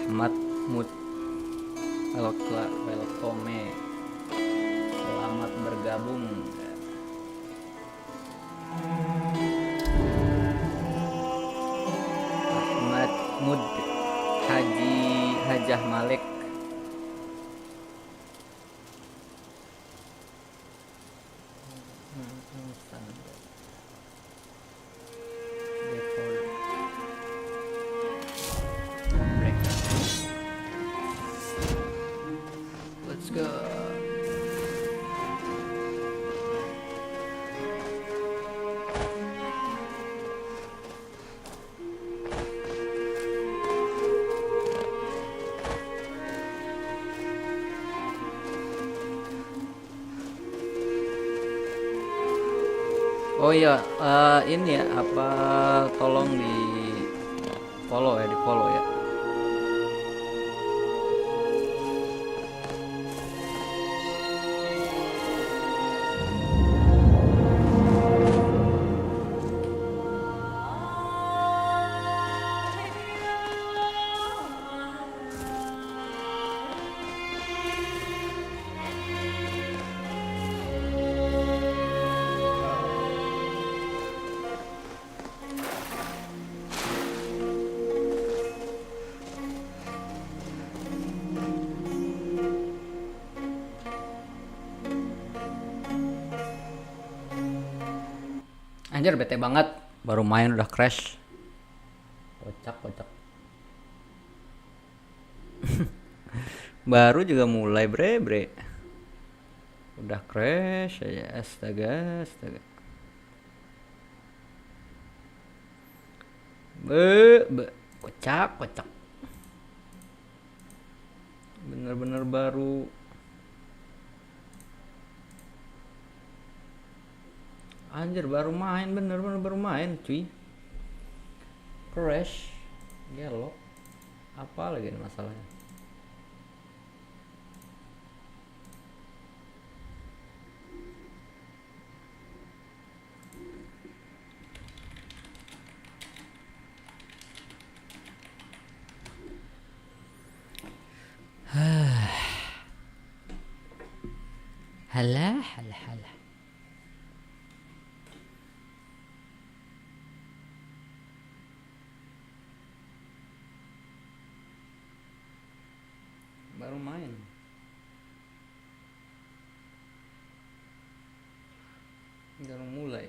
Matmut, welcome, selamat bergabung. Matmut, Hajah Malik. Let's go. Oh iya, ini ya apa, tolong di follow ya. Anjir, bete banget, baru main udah crash. Kocak. Baru juga mulai bre. Udah crash aja, astaga. Kocak. Bener-bener baru. Anjir, baru main, bener-bener baru main cuy. Crash, gelo. Apa lagi nih masalahnya? Halah. Baru main. Baru mulai.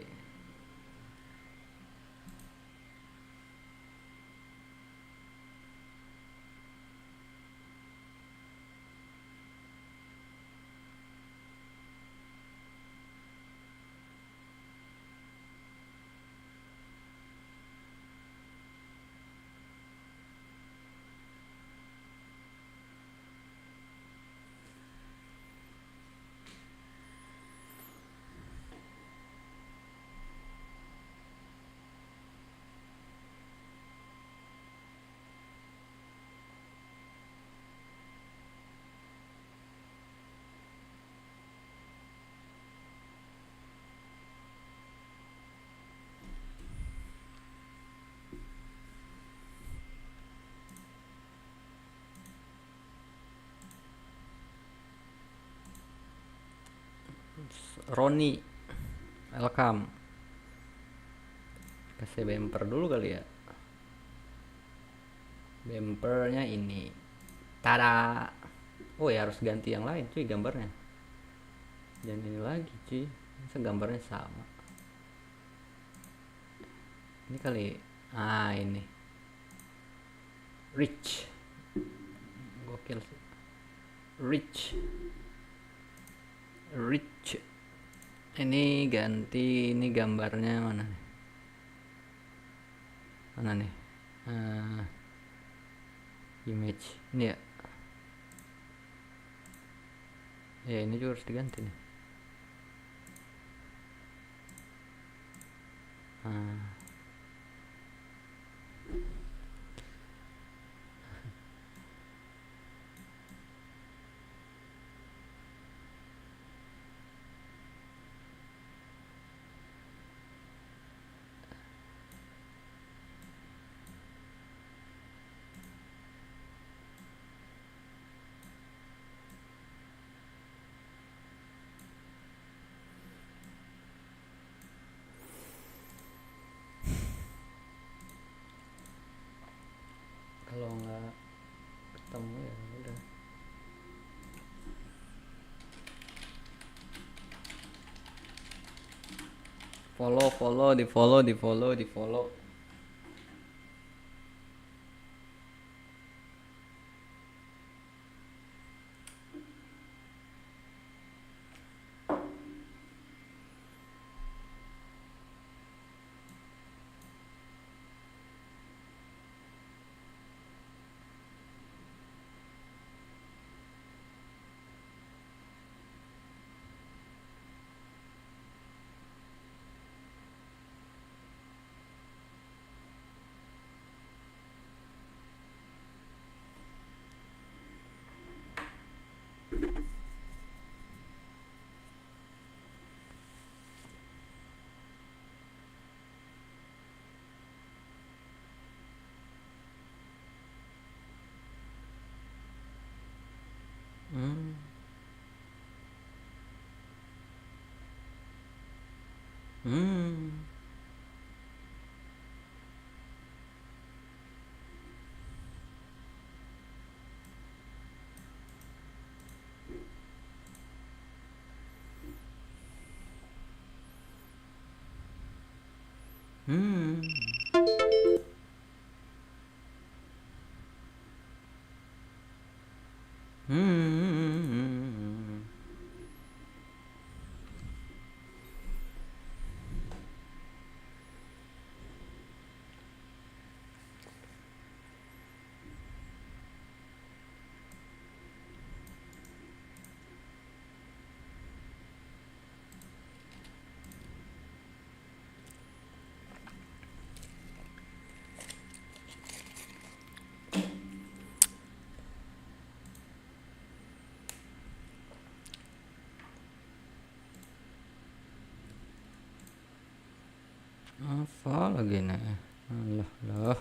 Roni, welcome. Kasih bumper dulu kali ya. Bumpernya ini. Tada. Oh ya, harus ganti yang lain cuy gambarnya. Jangan ini lagi cuy. Masa gambarnya sama. Ini kali. Ini. Rich. Gokil sih. Rich. Ini ganti, ini gambarnya mana nih? Image ini ya. Ya ini juga harus diganti nih. Di follow. Hmm. Hmm. Hmm. Hmm. Apa lagi nih? Alah lah.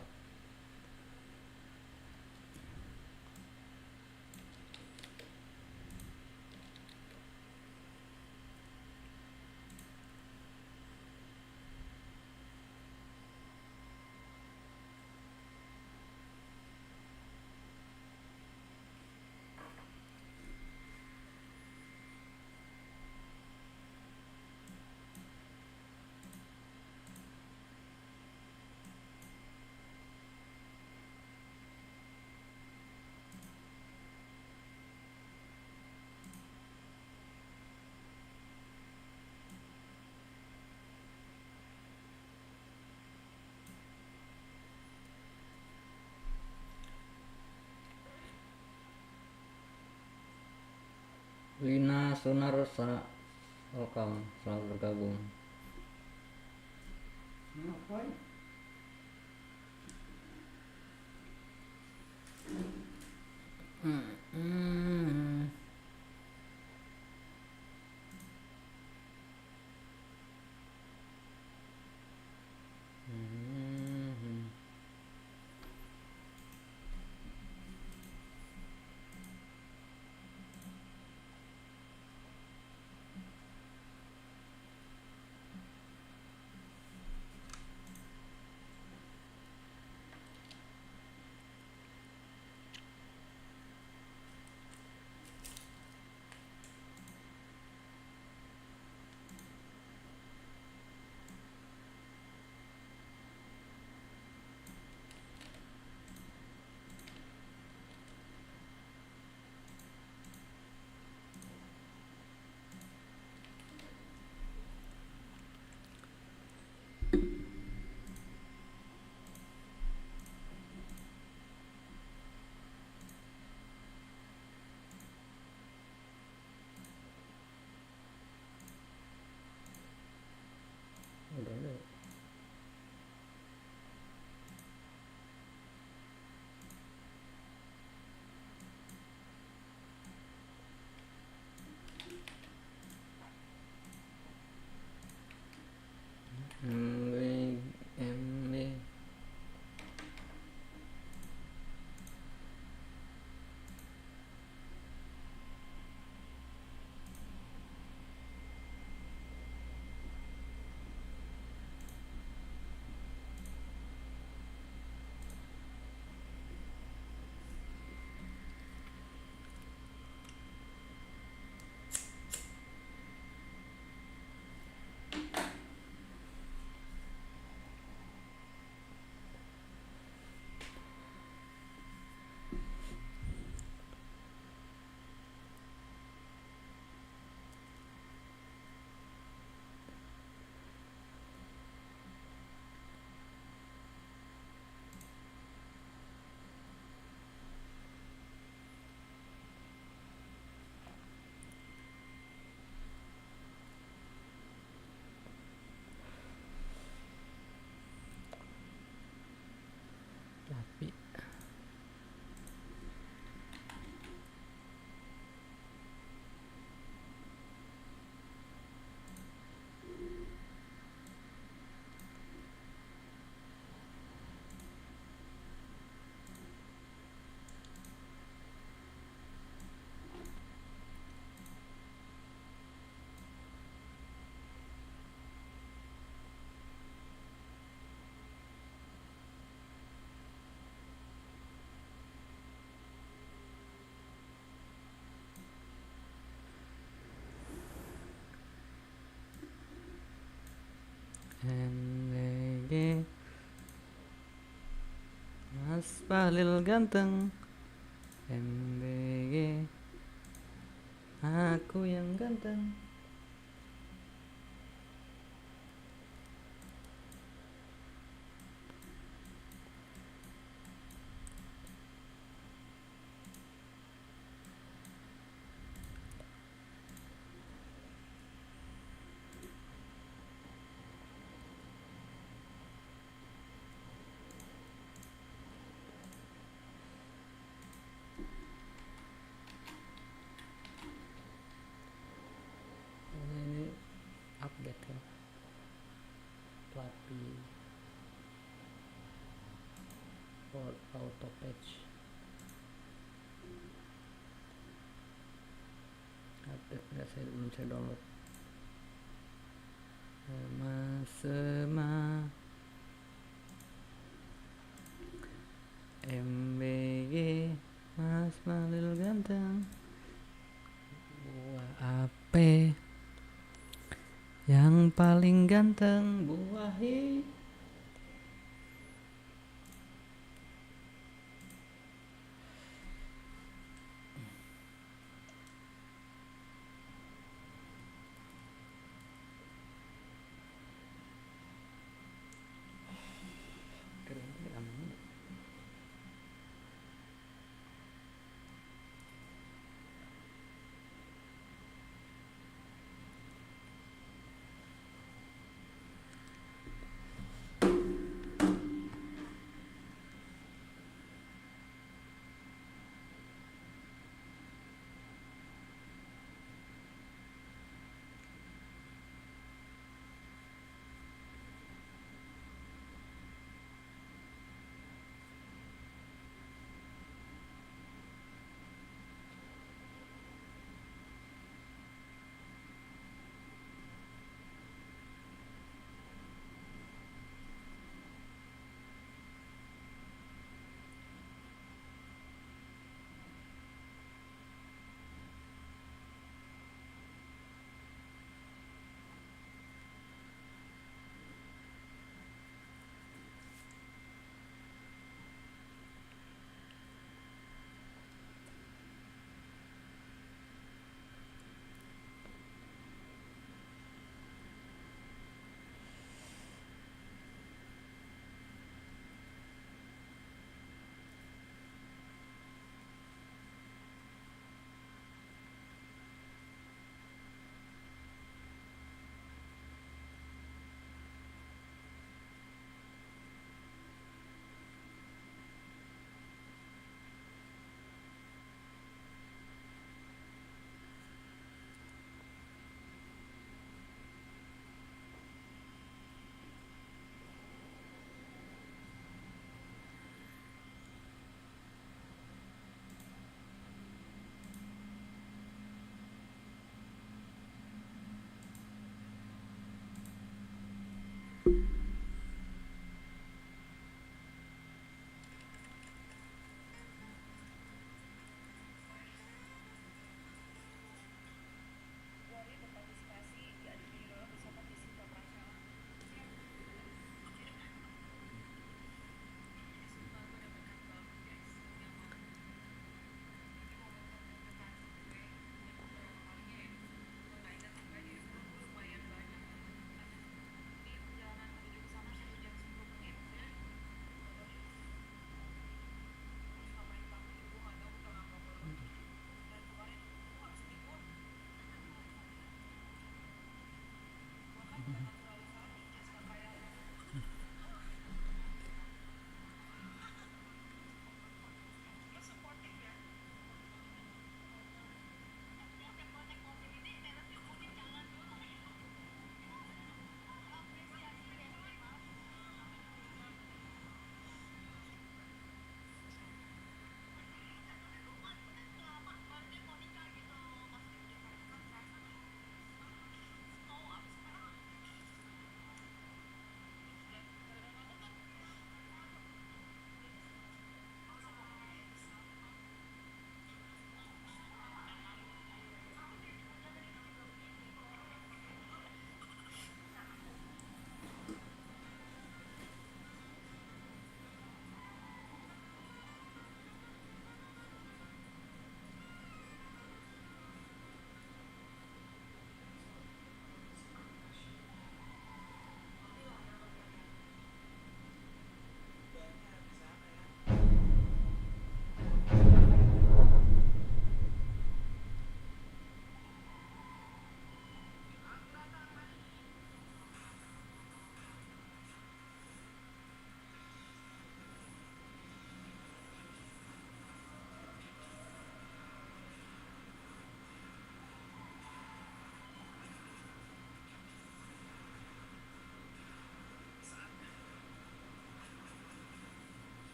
Lina Sunarsa, welcome, selamat bergabung. Ngapain? Hmm. Hmm. MBG Mas Bahlil ganteng, MBG aku yang ganteng. Ini update ya, pelatih for auto patch update nggak, saya belum saya download. Sema MBG Mas Bahlil ganteng, buah ape yang paling ganteng, buahi.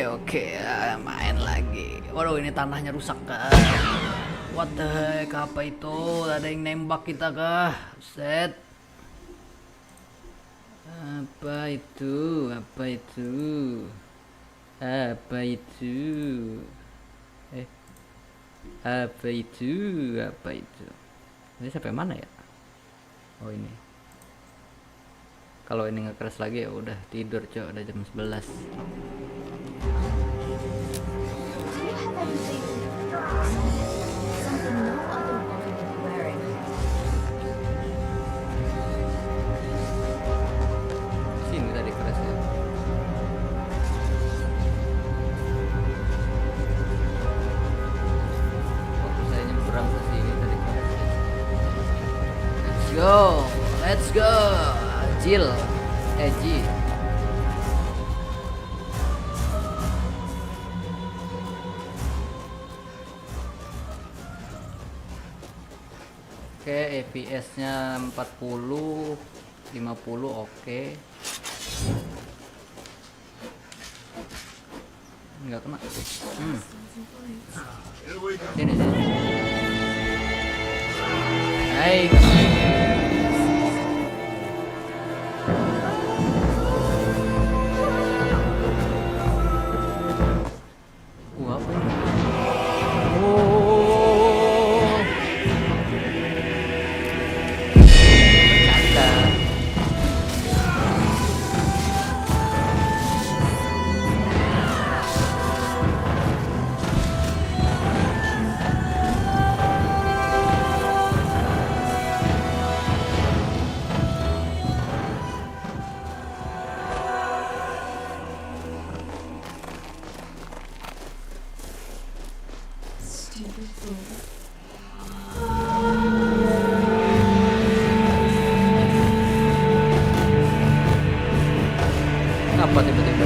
Oke, main lagi. Waduh, ini tanahnya rusak kah? What the heck, apa itu? Ada yang nembak kita kah? Set. Apa itu? Apa itu? Apa itu? Apa itu? Apa itu? Ini sampai mana ya? Oh, ini. Kalau ini nggak keras lagi ya udah tidur, cok. Udah jam 11. Sini tadi keras ya. Waktu saya nyebrang ke sini tadi keras ya. Let's go. Jill, Ji. Oke, FPS-nya 40, 50 oke. Enggak kena. Sini. Hai. Apa tiba-tiba?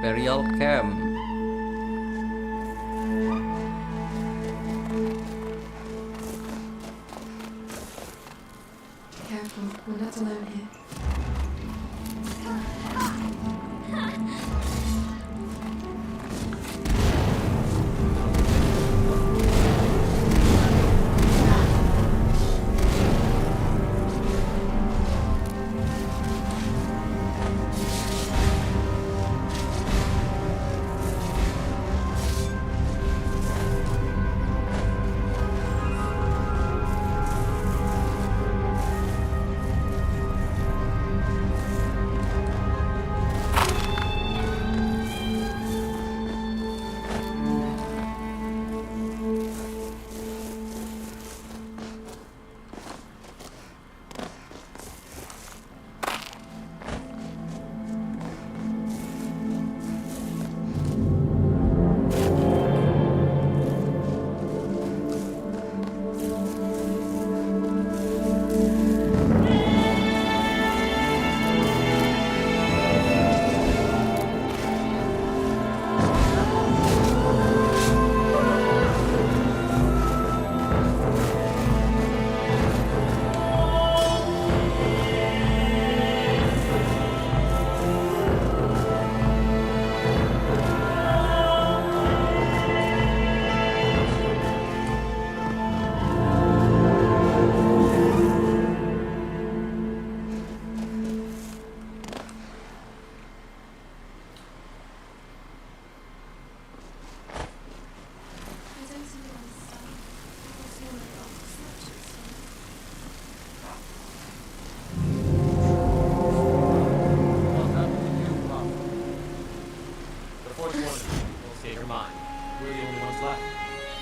Imperial Camp. Careful, we're not alone here.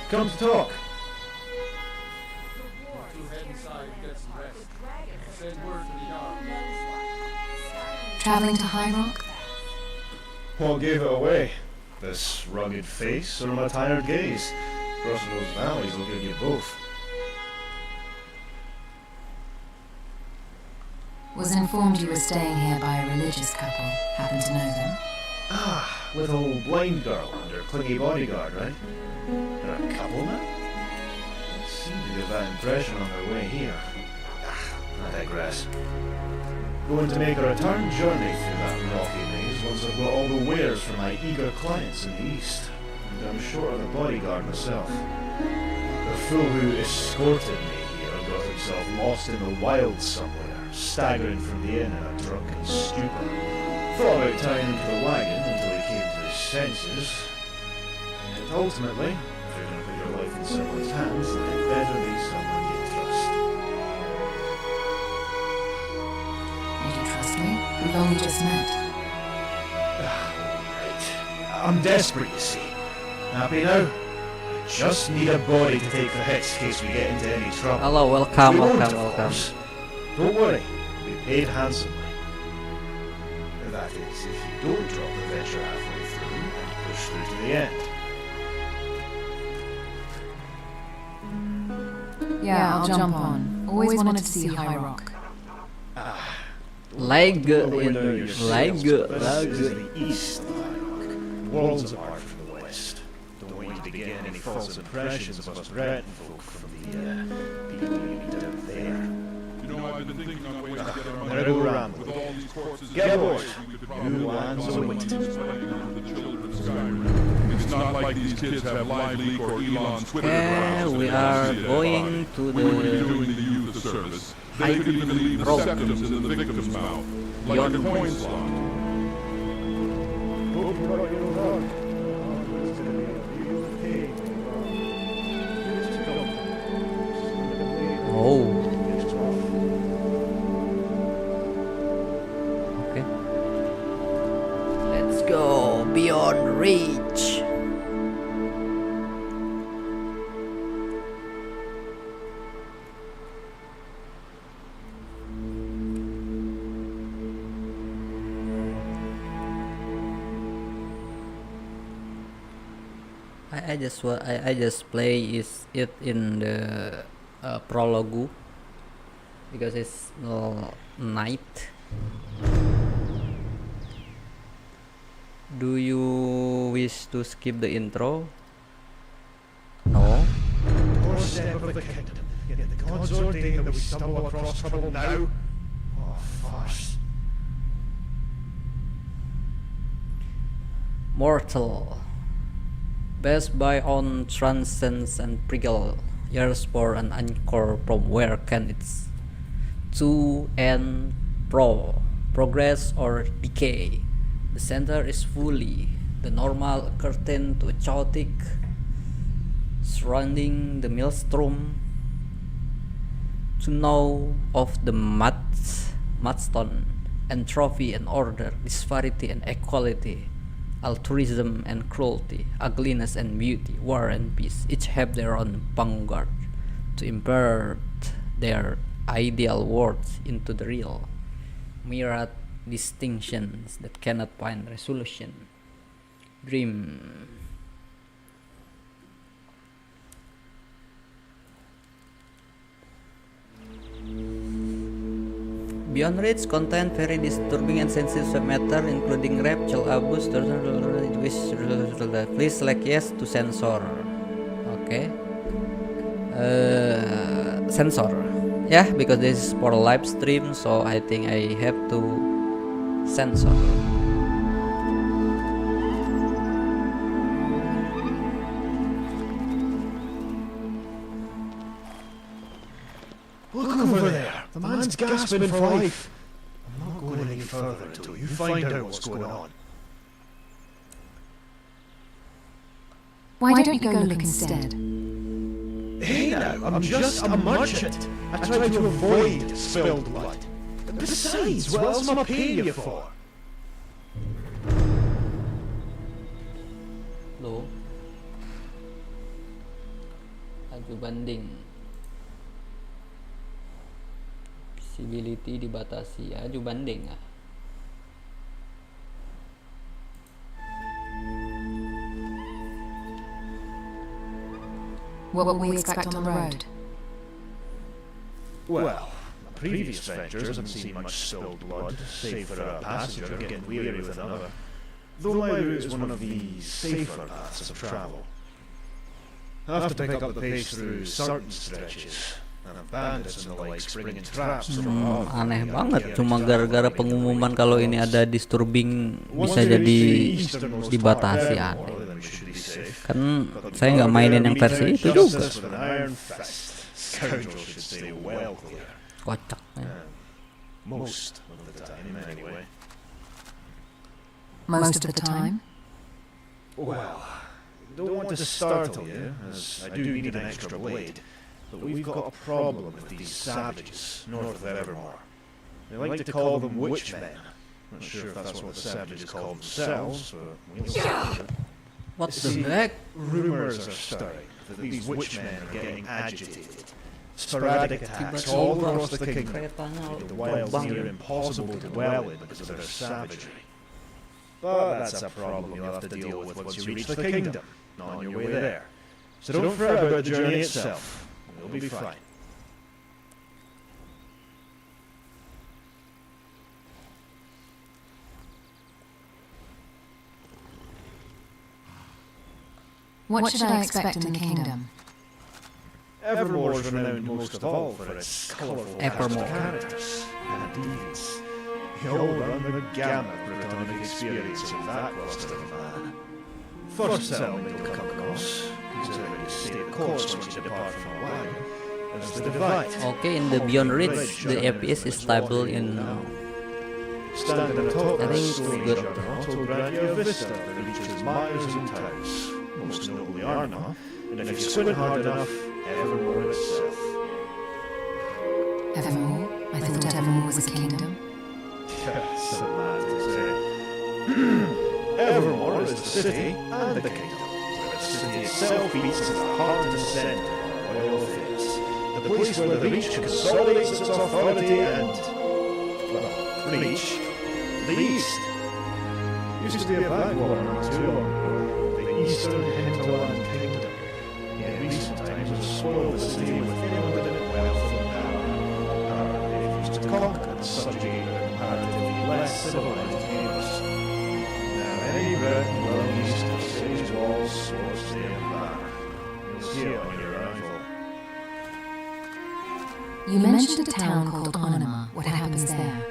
Come to talk. Traveling to High Rock? What gave it away? This rugged face or my tired gaze? Crossing those valleys will give you both. Was informed you were staying here by a religious couple. Happen to know them? Ah, little old blind girl and her clingy bodyguard, right? They're a couple now? They seem to give that impression on their way here. I digress. Going to make a return journey through that rocky maze once I've got all the wares for my eager clients in the east. And I'm short of the bodyguard myself. The fool who escorted me here got himself lost in the wilds somewhere, staggering from the inn in a drunken stupor. Thought about tying him to the wagon until he came to his senses. And ultimately, if you're going to put your life in someone's hands, then it better be someone you trust. And you trust me? We've only just met. Right. I'm desperate, you see. Happy now? I just need a body to take the hits in case we get into any trouble. Hello, welcome, We won't, welcome, of welcome. course. Don't worry, we'll be paid handsomely. That is, if you don't drop the venture halfway through and push through to the end. Yeah, I'll jump on. Always wanted to see High Rock. Leg Going in down your leg, sails, but this is leg. the east of Iraq, worlds apart from the west. Don't want you to get any false impressions of us Breton folk from the people you meet out there. You know, I've been thinking on ways to get around There I go ramble. with all these corpses. Get boys, we could new lands await. playing under the children of Skyrim. It's not like these kids have Live Leak or Elon Twitter Okay, accounts we that are see it going live. to We would be the doing the youth a service. They High could even leave the Rock. septums in the victim's mouth, like a coin slot. Oh, okay. Let's go beyond reach. I just play it in the prologue because it's night. Do you wish to skip the intro? No. Doorstep of the kingdom. Yet the gods ordain that we stumble across trouble now. Oh, farce. Mortal. Based by on transcends and prickle. Years for an anchor from where can it's to and progress or decay. The center is fully the normal curtain to chaotic surrounding the maelstrom. To know of the mudstone, entropy and order, disparity and equality, altruism and cruelty, ugliness and beauty, war and peace, each have their own vanguard to impart their ideal worlds into the real, myriad distinctions that cannot find resolution. Dream. Beyond Reach contain very disturbing and sensitive matter, including rape, child abuse, please select yes to censor. Okay. Censor. Yeah, because this is for a live stream, so I think I have to censor. Look over there. The man's gasping for life. I'm not going any further until you find out what's going on. Why don't you go look instead? Hey now, I'm just a merchant. I try to avoid spilled blood. Besides, what else am I paying you for? Loh. Aju banding. Visibility dibatasi. Aju banding ah. What will we expect on the road? Well, previous ventures haven't seen much spilled blood, save for a passenger getting weary with another. Though my route is one of the safer paths of travel. I have to pick up the pace through certain stretches, and bandits and the like springing traps from Aneh banget, cuma gara-gara pengumuman kalau ini ada disturbing bisa jadi dibatasi. Aneh. Kan saya nggak mainin yang versi itu juga. Kocak ya. Most of the time, anyway. Most of the time? Well, don't want to startle you, as I do need an extra blade, but we've got a problem with these savages north of Evermore. They like to call them witchmen. Not sure if that's what the savages call themselves, but we'll see. What the heck? Rumors are stirring that these witchmen are getting agitated. Sporadic attacks all across the kingdom, making the wilds near impossible to dwell in because of their savagery. But that's a problem you'll have to deal with once you reach the kingdom, not on your way there. So don't fret about the journey itself. You'll be fine. What should I expect in the kingdom? Evermore is renowned most of all for its colourful characters and deeds. You'll run the gamut Britonic experience of that cluster of man. First settlement you'll come across, considering the state of course once you depart from a while, is the Divide. Okay, in the Beyond Reach, the FPS is stable in. Standing atop I that think it's stone good. juggernaut will grant you a vista that reaches miles and towns, most notably Arna, and if you squint hard enough, Evermore itself. Evermore? I thought Evermore was a kingdom. Yes, a man to say. Evermore is the city and the kingdom, where the city itself beats as the heart and centre of royal affairs. The place where the Reach consolidates its authority and, well, Reach, the East. Used to be a backwater not too long ago, the Eastern Hinterland Kingdom. In recent times has spoiled the city with inordinate wealth and power. They've used to conquer and subjugate their comparatively less civilized neighbours. Now any Briton well East these walls supposed to stay in banner. You'll see it on your arrival. You mentioned a town called Anima. What happens there?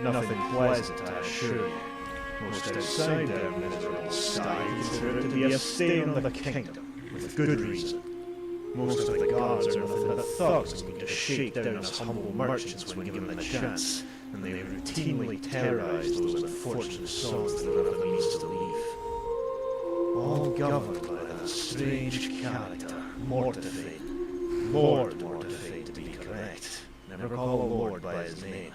Nothing pleasant, I assure you. Most outside our miserable sky consider it to be a stain on the kingdom, with good reason. Most of the gods are nothing but thugs looking to shake down us humble merchants when given the chance, and they routinely terrorize those unfortunate souls that don't have the means to leave. All governed by that strange character, Mortifade. Lord Mortifade, to be correct. Never call a lord by his name.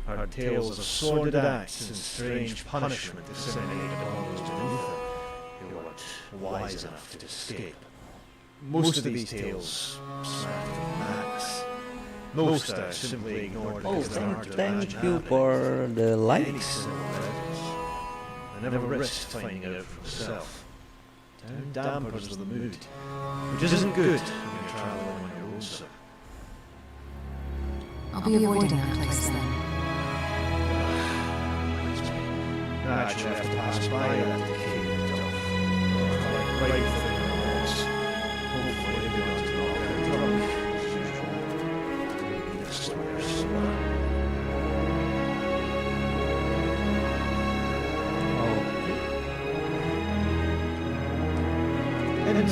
Heard tales of sordid acts and strange punishment disseminated among those beneath him, who weren't wise enough to escape. Most of these tales smack of madness. Most are simply ignored Oh, because they aren't thank you for the Any likes. civil evidence. I never risked finding out for myself. Town dampers the mood, which isn't good when you're traveling on your lonesome. I'll be avoiding that place then. I actually have to pass by that decayed dump. Right for the walls. Hopefully they'll be able to knock out drunk, as usual. Maybe this somewhere somewhere. And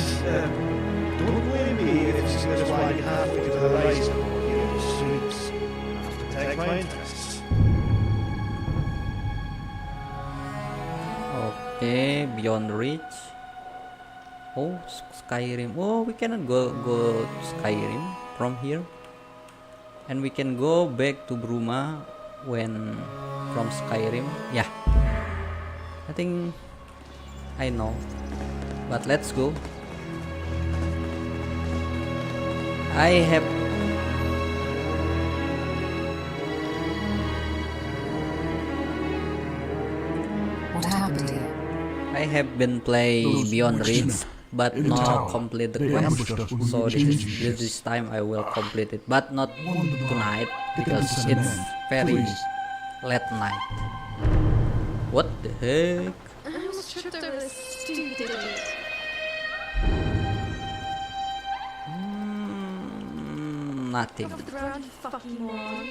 don't blame me if you see this flying halfway to the horizon or you in the streets. I have to protect my interests. Okay, beyond reach. Oh, Skyrim. Oh, we cannot go to Skyrim from here, and we can go back to Bruma when from Skyrim. Yeah, I think I know, but let's go. I have What happened here? I have been playing Beyond Reach, but in the not tower. complete the They quest. ambushed us when we So were changing this time I will complete it, but not tonight Get them to because send it's men. very Please. late night. What the heck? I almost tripped over this stupid idiot. Nothing. Off the ground, you fucking moron.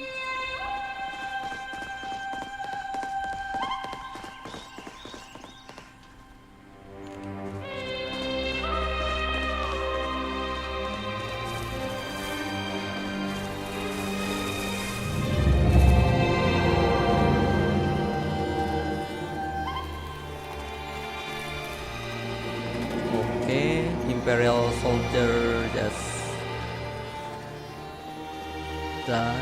Okay, Imperial soldier just die.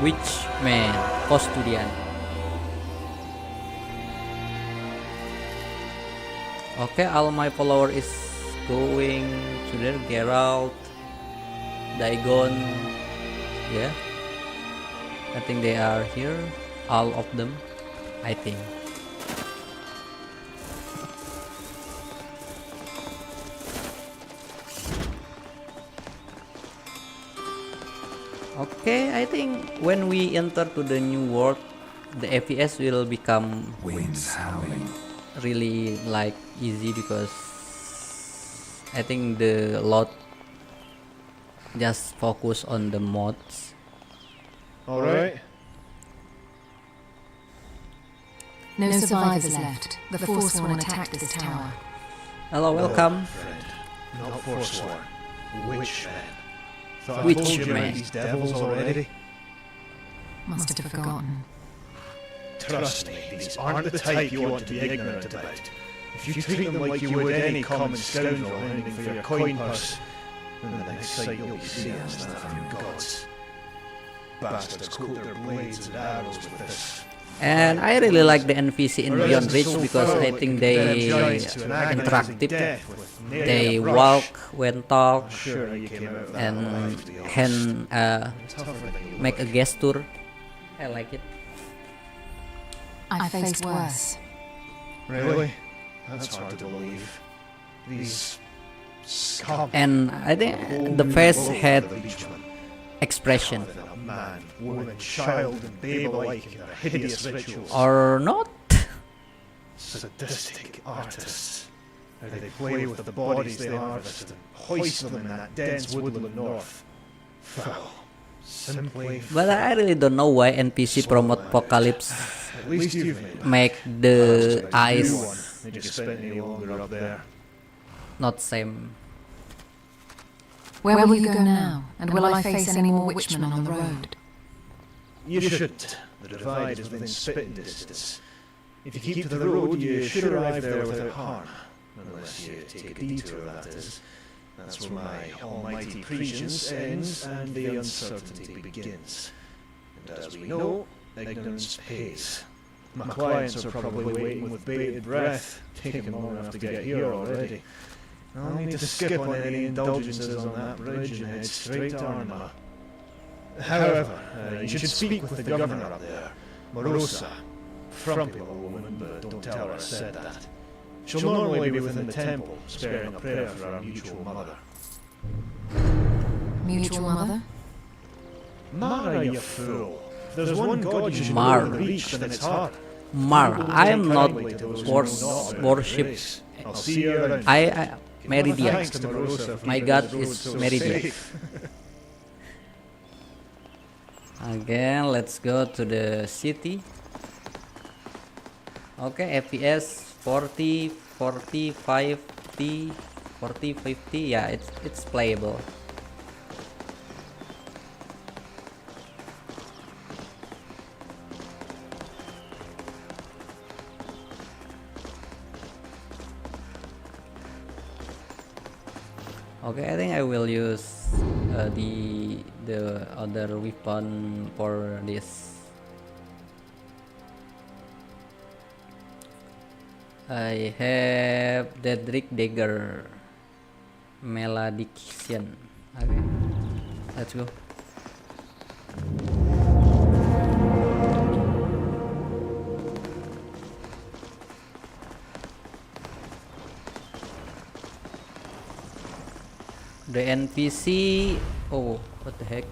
Which man? Custodian. Okay, all my follower is going to there. Geralt, Dagon. Yeah, I think they are here. All of them, I think. Okay, I think when we enter to the new world, the FPS will become Winds howling. really like easy because I think the lot just focus on the mods. Alright. No survivors left. The Forsworn attacked this tower. Hello, welcome. Friend, not forsworn. Witch man. Thought I Witch told you about man. these devils already. Must have forgotten. Trust me, these aren't the type you want to be ignorant about. If you treat them like you would any common scoundrel ending for your coin purse, then the next sight you'll be seeing is that of your gods. Bastards coat their blades and arrows with this And I really like the NPC in Beyond Reach because I think they interactive. They walk when talk and can make a gesture. I like it. I faced worse. Really? That's hard to believe. These scum. And I think the face had expression. A man, woman, child, and babe alike in their hideous rituals. Or not? Sadistic artists. How they play with the bodies they harvest and hoist them in that dense woodland north. Foul. Simply. But I really don't know why NPC promote Apocalypse At least you've made it. make the eyes They just spent any longer up there. not same. Where will you go now? And will I face any more witchmen on the road? You shouldn't. The divide is within spitting distance. If you keep to the road, you should arrive there without harm. Unless you take a detour, that is. That's where my almighty prescience ends and the uncertainty begins. And as we know, ignorance pays. My clients are probably waiting with bated breath, taking long enough to get here already. I'll need to skip on any indulgences on that bridge and head straight to Arma. However, you should speak with the governor up there, Morosa. Frumpy little woman, but don't tell her I said that. She'll normally be within the temple, sparing a prayer for our mutual mother. Mutual mother? Mara, you fool. If there's one god you should Mar. know the reach, then it's her. Mar, I am not Kindly to those who know not about worship. her grace. I'll see you around. I Meridian. Thanks to Morosa for My keeping god the road is so Meridian. safe. Again, let's go to the city. Okay, FPS 40, 40, 50, 40, 50. Yeah, it's playable. Okay, I think I will use the other weapon for this. I have Dedrick Dagger, Malediction. Okay, let's go. The NPC. Oh, what the heck?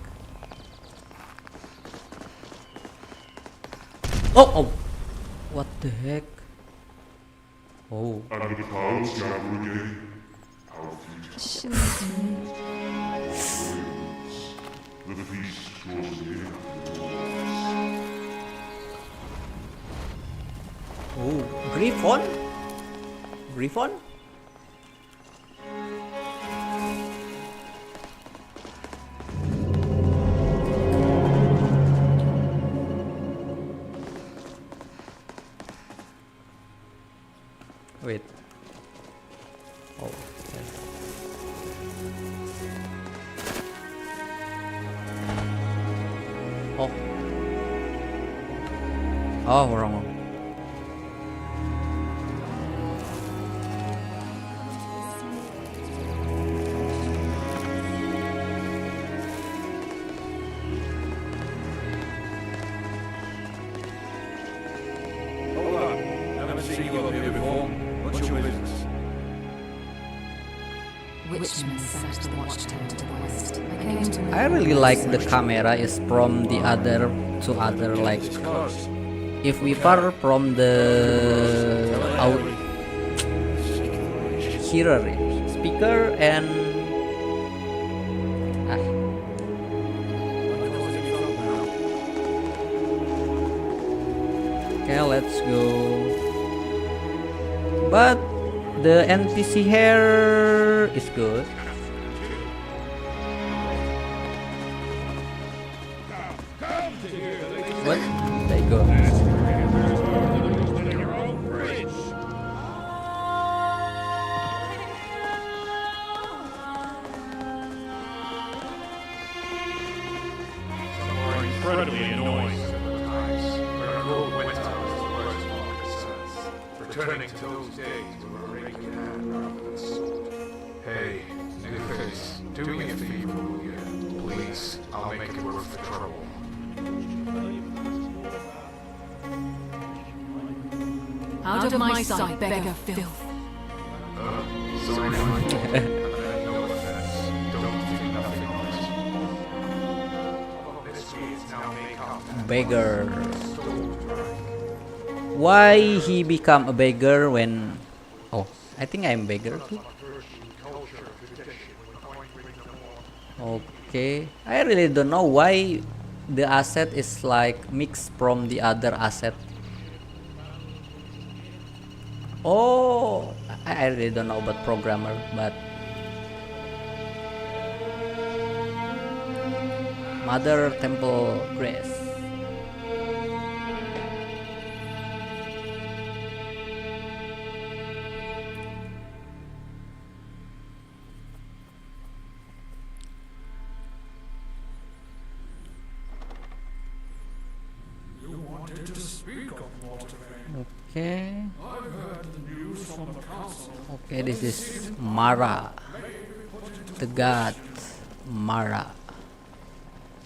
Oh, what the heck? Oh, Under the clouds gather again. Our feet, the feast draws near. oh, Griffon? Griffon? Wait. Oh. Okay. Oh. Oh, wrong. Hold on. Haven't seen you up here before. What's your business? Witchmen sent the watchtower to the west. I came to I really like the camera is from the other to other, like Cars. if we far from the out hearer speaker and okay, let's go. But the NPC hair is good. What? There you go. Are incredibly annoying at times. Our road went returning to those days where a rake in hand rather than sword. Hey, niggas, do me a favor, will you? Please, I'll make it worth the trouble. Out of my sight, beggar filth. Sorry, no offense. Don't think nothing of it. This is now make up. Beggar. Why he become a beggar when... Oh, I think I'm beggar too. Okay, I really don't know why the asset is like mixed from the other asset. Oh, I really don't know about programmer, but Mother Temple Grace. Okay. Okay, this is Mara, the god Mara.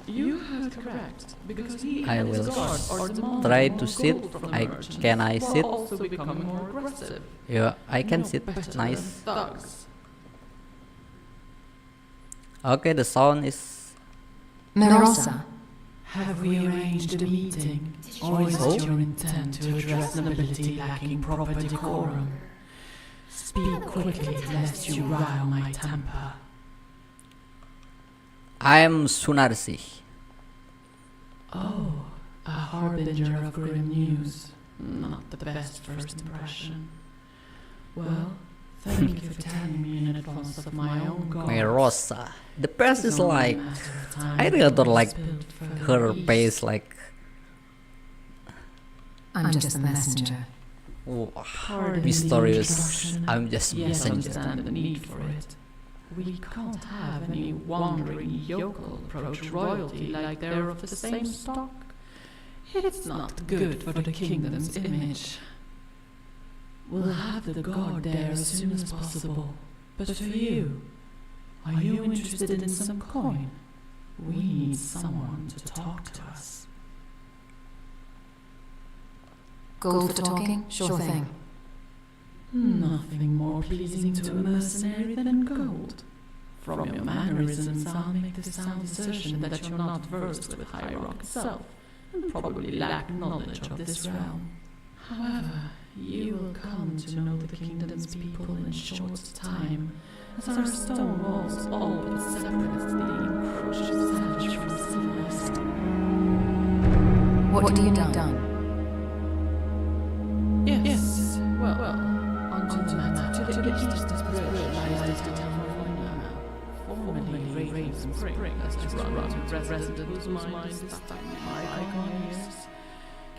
You heard correct, because he I and his will guards are demanding try more to sit. gold from the merchants, Can I while sit? also becoming more aggressive. Yeah, I can No sit. better than Nice. thugs. Okay, the sound is. Merosa. Have we arranged a meeting, or is it your intent to address nobility lacking proper decorum? Speak quickly, lest you rile my temper. I'm Sunarsi. Oh, a harbinger of grim news. Not the best first impression. Well, thank you for telling me in advance of my own goals. Merosa. The best is It's only a like. matter of time I really don't before like it's built further her east. face, like. I'm just the messenger. Oh, Pardon the mysterious. introduction. I'm just Yes, messenger. understand the need for it. We can't have any wandering yokel approach royalty like they're of the same stock. It's not good for the kingdom's image. We'll have the guard there as soon as possible. But for you, are you interested in some coin? We need someone to talk to us. Gold for talking? Sure thing. Nothing more pleasing to a mercenary than gold. From your mannerisms, I'll make the sound assertion that you're not versed with High Rock itself, and probably lack knowledge of this realm. However, you will come to know the kingdom's people in short time, as our stone walls all but separate the encroached savage from civilized. What do you need done? Yes, well, onto the matter to the east of the bridge lies the town of Luna, formerly Raven Spring, as to run to resident whose mind is stuck in my icon years.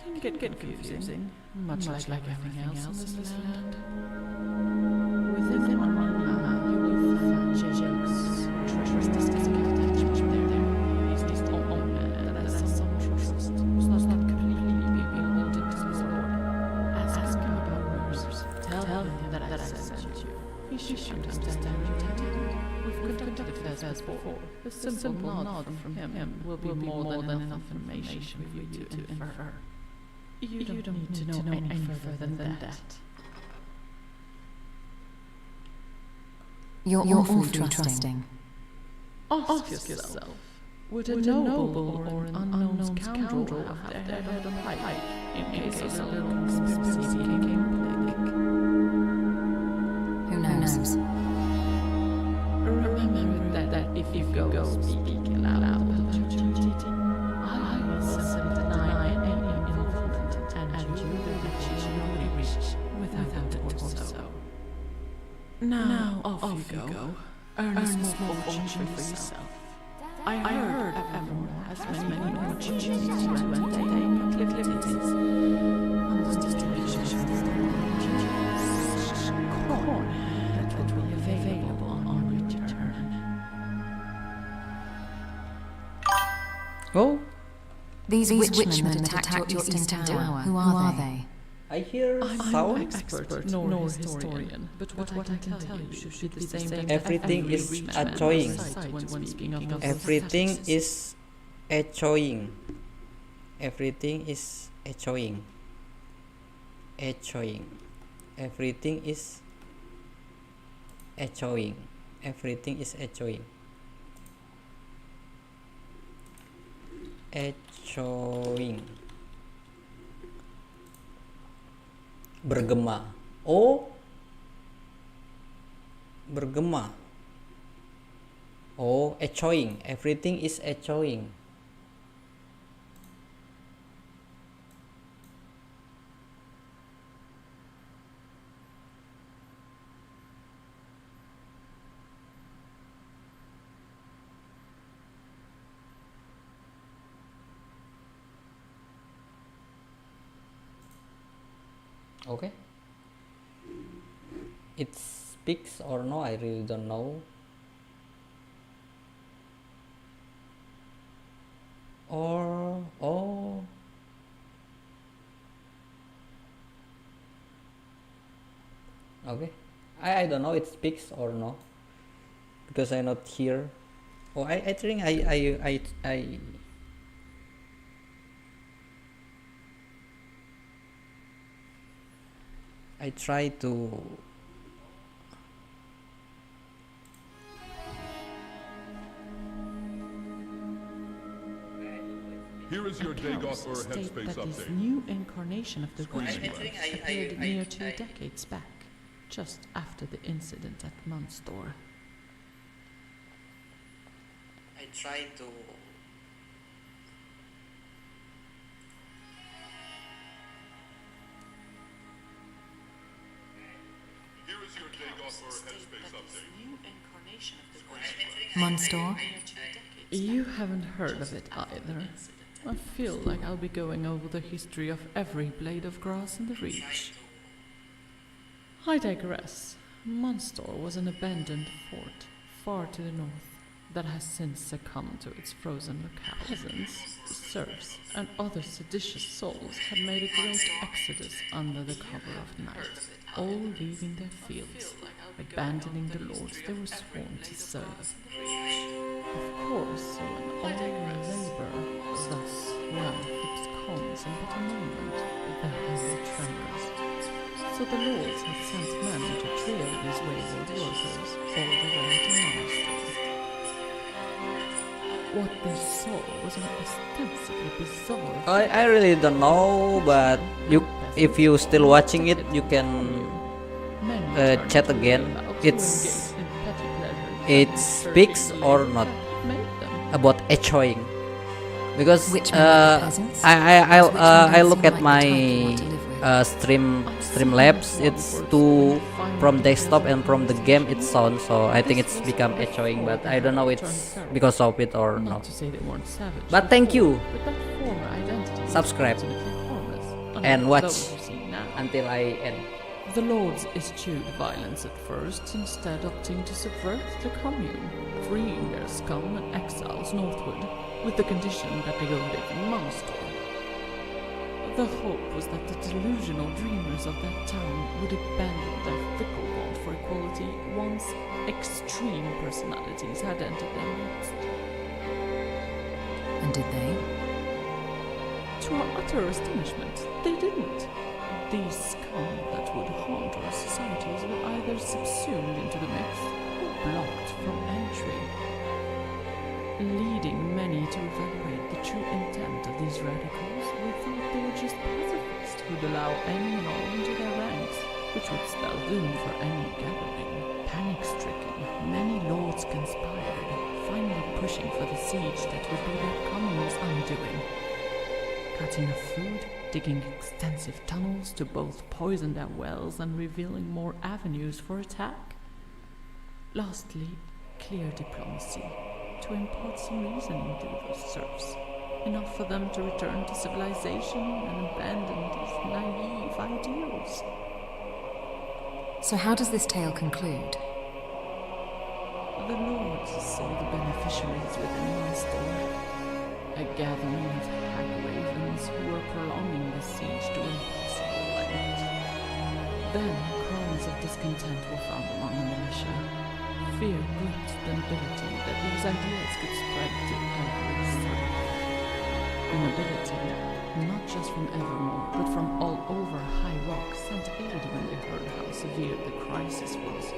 Can get confusing, much like everything else in this land. Within one mile, you will find jokes, treacherous attachment there. He's his own man, and has some trust, who's not completely beholden to his lord. Ask him about rumors. Tell him that I sent you. He should understand your tactic. We've conducted affairs before. A simple nod from him will be more than enough information for you to infer. You don't need to know any further than that. You're awfully trusting. Ask yourself, would a noble or an unknown scoundrel have their head on a pike in case a little conspiracy became public? Who knows? Remember that if you go speaking aloud about your duty, I will simply deny any involvement, and you will reach without a torso. Now off you go. Earn a small fortune for yourself. I heard everyone has many opportunities to entertain proclivities. Corn that will be available on return. Oh, These witchmen that attacked your eastern tower, who are they? I hear I'm no sound. expert nor historian, but what I can tell you should be the same. Everything every is rich man annoying. sight when speaking of those Everything statues. is echoing. Everything is echoing. Echoing. Everything is echoing. Everything is echoing. Echoing. Bergema. Oh, bergema. Oh, echoing. Everything is echoing. Okay. It speaks or no, I really don't know. Or oh, okay. I don't know it speaks or no because I not here. Oh, I think I try to Here is your Dagoth or State headspace that this update. new incarnation of the region think appeared near 2 decades back, just after the incident at Munstor. I try to Here is your Dagoth or headspace update. Munstor? You haven't heard of it either. I feel like I'll be going over the history of every blade of grass in the Reach. I digress. Munstor was an abandoned fort far to the north that has since succumbed to its frozen locale. Peasants, serfs, and other seditious souls had made a great exodus under the cover of night, all leaving their fields, abandoning the lords they were sworn to serve. Of course, when all labor thus wealth absconds in but a moment, the heavy tremors. So the lords had sent men to trail these wayward workers all the way to Munstor. What they saw was an ostensibly bizarre. I really don't know, but you if you still watching it, you can chat again. It speaks or not about echoing because Which member of the peasants? I look at Which my member seem like the type you want delivery? Streamlabs. It's two from desktop and from the game it's sound, so I think it's become echoing, but I don't know it's because of it or Not not. to say they weren't savage. But thank you. But that former identity was Subscribe absolutely harmless, and unlike watch those you see now. until I end. The lords eschewed violence at first, instead opting to subvert the commune, freeing their scum and exiles northward, with the condition that they go live in Munstor. The hope was that the delusional dreamers of that town would abandon their fickle want for equality once extreme personalities had entered their midst. And did they? To our utter astonishment, they didn't. These scum that would haunt our societies were either subsumed into the mix or blocked from entry, leading many to evaluate the true intent of these radicals. We thought they were just pacifists who'd allow any and all into their ranks, which would spell doom for any gathering. Panic-stricken, many lords conspired, finally pushing for the siege that would be their commune's undoing. Cutting off food, digging extensive tunnels to both poison their wells and revealing more avenues for attack. Lastly, clear diplomacy, to impart some reasoning to those serfs, enough for them to return to civilization and abandon these naive ideals. So how does this tale conclude? The lords saw the beneficiaries within Munstor, a gathering of hag ravens who were prolonging the siege to impossible lengths. thought. Then cries of discontent were found among the militia. Fear gripped the nobility that these ideas could spread to every side. The nobility, not just from Evermore, but from all over High Rock, sent aid when they heard how severe the crisis was.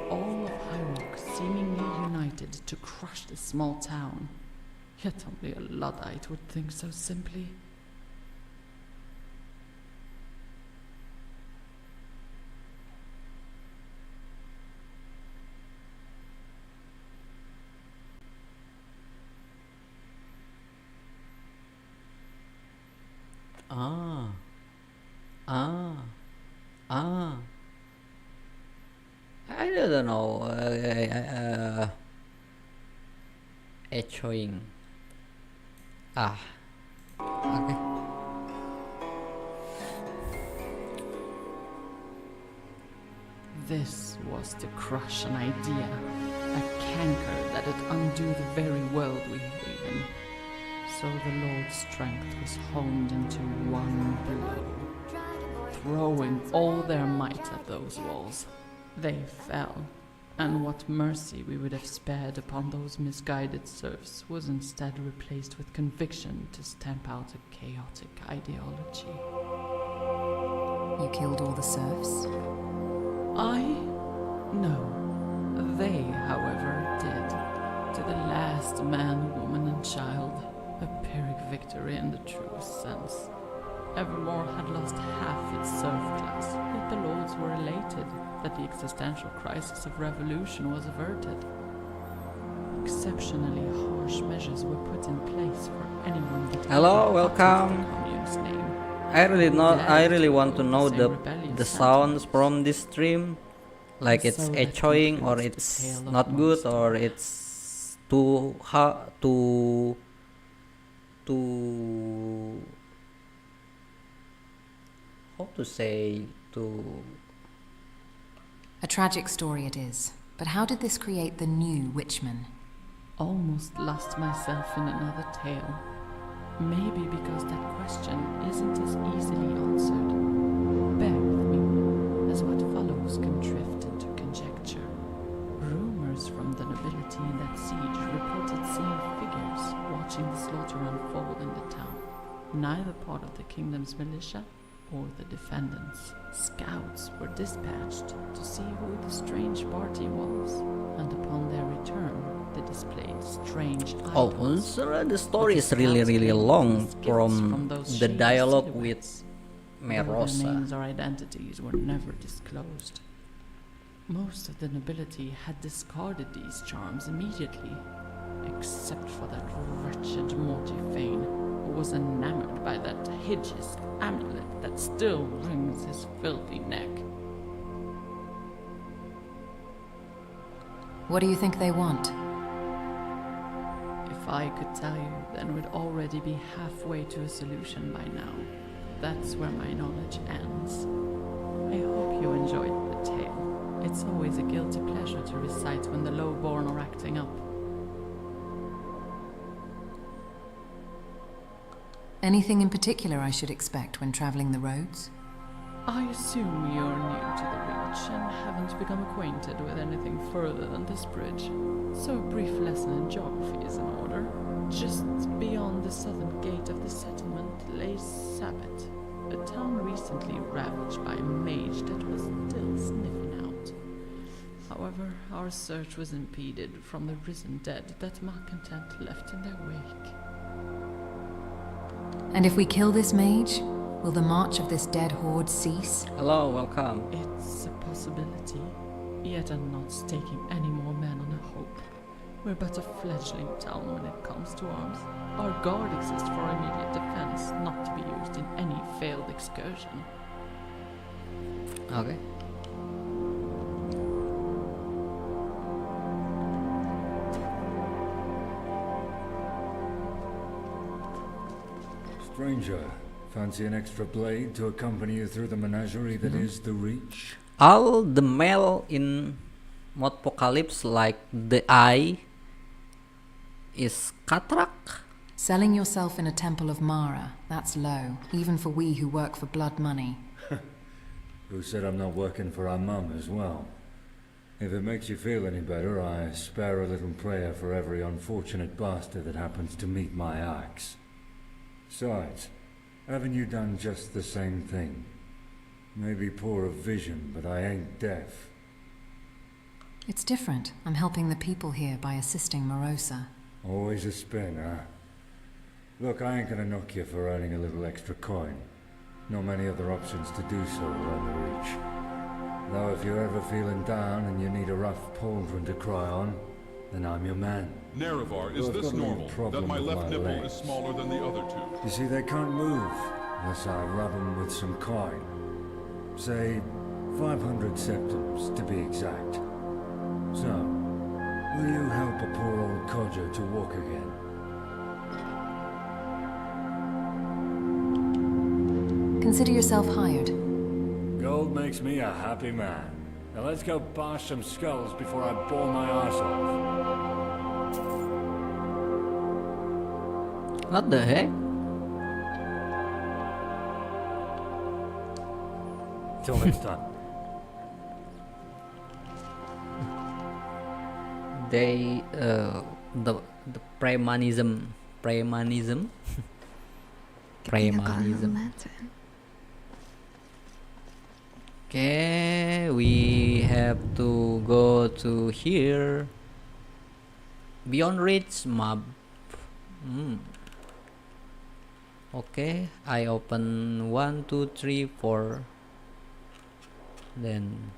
All of High Rock seemingly united to crush this small town. Yet only a Luddite would think so simply. Ah. Ah. Ah. I don't know. Echoing. Ah. Okay. This was to crush an idea, a canker that'd undo the very world we live in. So the Lord's strength was honed into one blow, throwing all their might at those walls. They fell, and what mercy we would have spared upon those misguided serfs was instead replaced with conviction to stamp out a chaotic ideology. You killed all the serfs? I? No. They, however, did. To the last man, woman, and child. A Pyrrhic victory in the truest sense. Evermore had lost half its serf class, yet the lords were elated that the existential crisis of revolution was averted. Exceptionally harsh measures were put in place for anyone that Hello, even uttered welcome. the commune's name. I really want to know Same the rebellious sounds from this stream. Like it's So that echoing or concludes the it's tale of not good monster. or it's too how to say to A tragic story it is. But how did this create the new Witchman? Almost lost myself in another tale. Maybe because that question isn't as easily answered. Bear with me, as what follows can drift into conjecture. Rumors from the nobility in that siege reported seeing figures watching the slaughter unfold in the town. Neither part of the kingdom's militia or the defendants. Scouts were dispatched to see who the strange party was, and upon their return, they displayed strange oh items. so the story But is the really scouts claimed long these gifts from those the shady dialogue with silhouettes. Though their Merosa. names or identities were never disclosed. Most of the nobility had discarded these charms immediately, except for that wretched Mortifane, who was enamored by that hideous amulet that still wrings his filthy neck. What do you think they want? If I could tell you, then we'd already be halfway to a solution by now. That's where my knowledge ends. I hope you enjoyed the tale. It's always a guilty pleasure to recite when the low-born are acting up. Anything in particular I should expect when traveling the roads? I assume you're new to the Reach and haven't become acquainted with anything further than this bridge. So a brief lesson in geography is in order. Just beyond the southern gate of the settlement lays Sabbath, a town recently ravaged by a mage that was still sniffing out. However, our search was impeded from the risen dead that malcontent left in their wake. And if we kill this mage, will the march of this dead horde cease? Hello, welcome. It's a possibility, yet I'm not staking any more men on a hope. We're but a fledgling town when it comes to arms. Our guard exists for immediate defense, not to be used in any failed excursion. Okay. Stranger, fancy an extra blade to accompany you through the menagerie that is the Reach? All the male in Modpocalypse, like the eye, is cataract. Selling yourself in a temple of Mara, that's low, even for we who work for blood money. Who said I'm not working for our mum as well? If it makes you feel any better, I spare a little prayer for every unfortunate bastard that happens to meet my axe. Besides, haven't you done just the same thing? Maybe poor of vision, but I ain't deaf. It's different. I'm helping the people here by assisting Morosa. Always a spin, huh? Look, I ain't gonna knock you for earning a little extra coin. Not many other options to do so around the Reach. Though if you're ever feeling down and you need a rough pauldron to cry on, then I'm your man. Nerevar, is Well, I've this got no normal? problem That my with left my nipple legs. is smaller than the other two? You see, they can't move unless I rub them with some coin. Say, 500 septums to be exact. So, will you help a poor old codger to walk again? Consider yourself hired. Gold makes me a happy man. Now let's go bash some skulls before I bore my arse off. What the heck? Till next time. They the premanism Lantern. Okay, we have to go to here. Beyond reach map. Okay, I open 1, 2, 3, 4. Then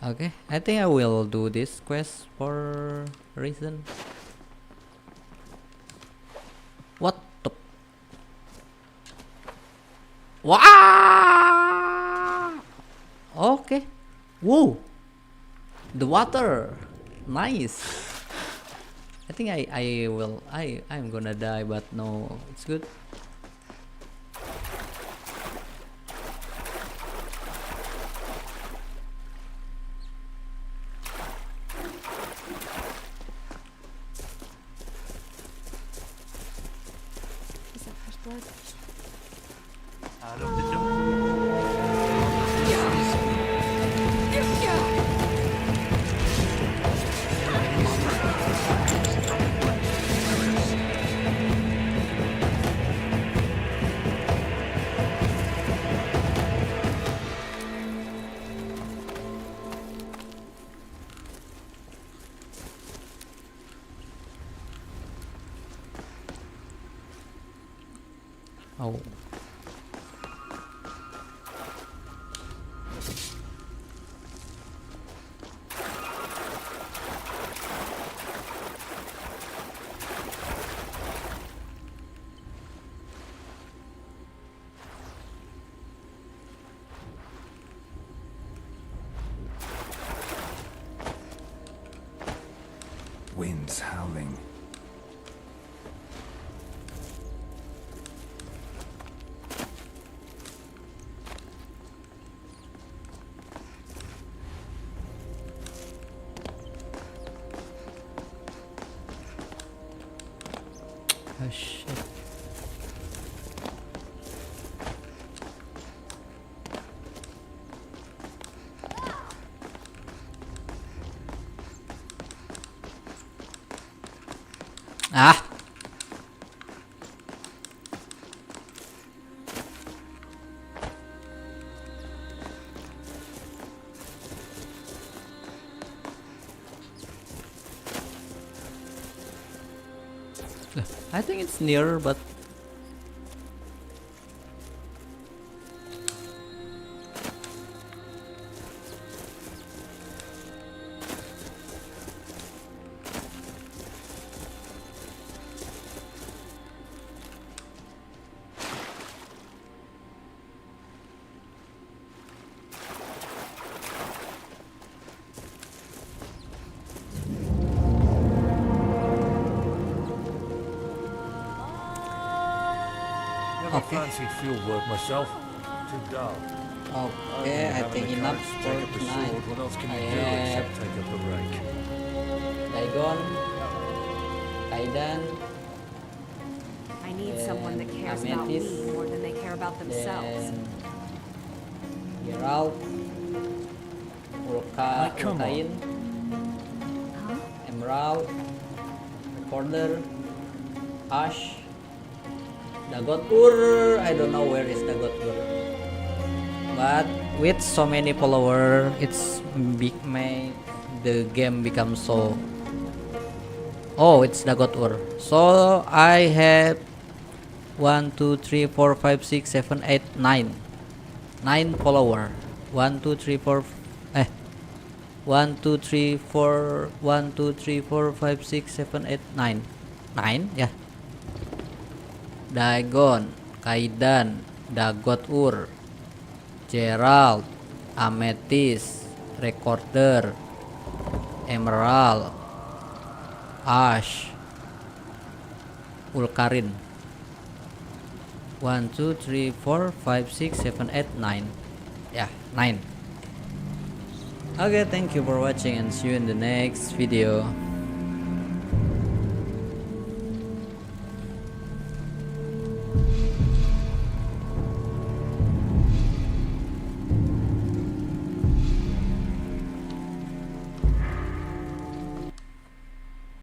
okay, I think I will do this quest for reason. What the? Wow! Okay. Whoa! The water. Nice. I think I'm gonna die, but no, it's good. Is that fresh blood? Out of the door. Oh. Wind's howling. Oh shit. Ah! I think it's near, but Never fancied field work myself. Too dull. okay, I think enough for Take up a tonight. sword. What else can I you do have except take up a rake? Dagon, Kaidan, I need Then someone that cares about me Amethyst. more than they care about themselves. then Geralt, come on. Ulkain, Huh? Emerald, Recorder, Ash, Dagot Ur. I don't know where is Dagot Ur, but with so many followers, it's big made the game become so. Oh, it's Dagot Ur. So I have 1, 2, 3, 4, 5, 6, 7, 8, 9. 9 follower. 1, 2, 3, 4. 1, 2, 3, 4. 1, 2, 3, 4, 5, 6, 7, 8, 9. 9 ya. Dagon, Kaidan, Dagot Ur, Gerald, Amethyst, Recorder, Emerald, Ash, Ulkarin. 1, 2, 3, 4, 5, 6, 7, 8, 9. Yeah, 9. Okay, thank you for watching and see you in the next video.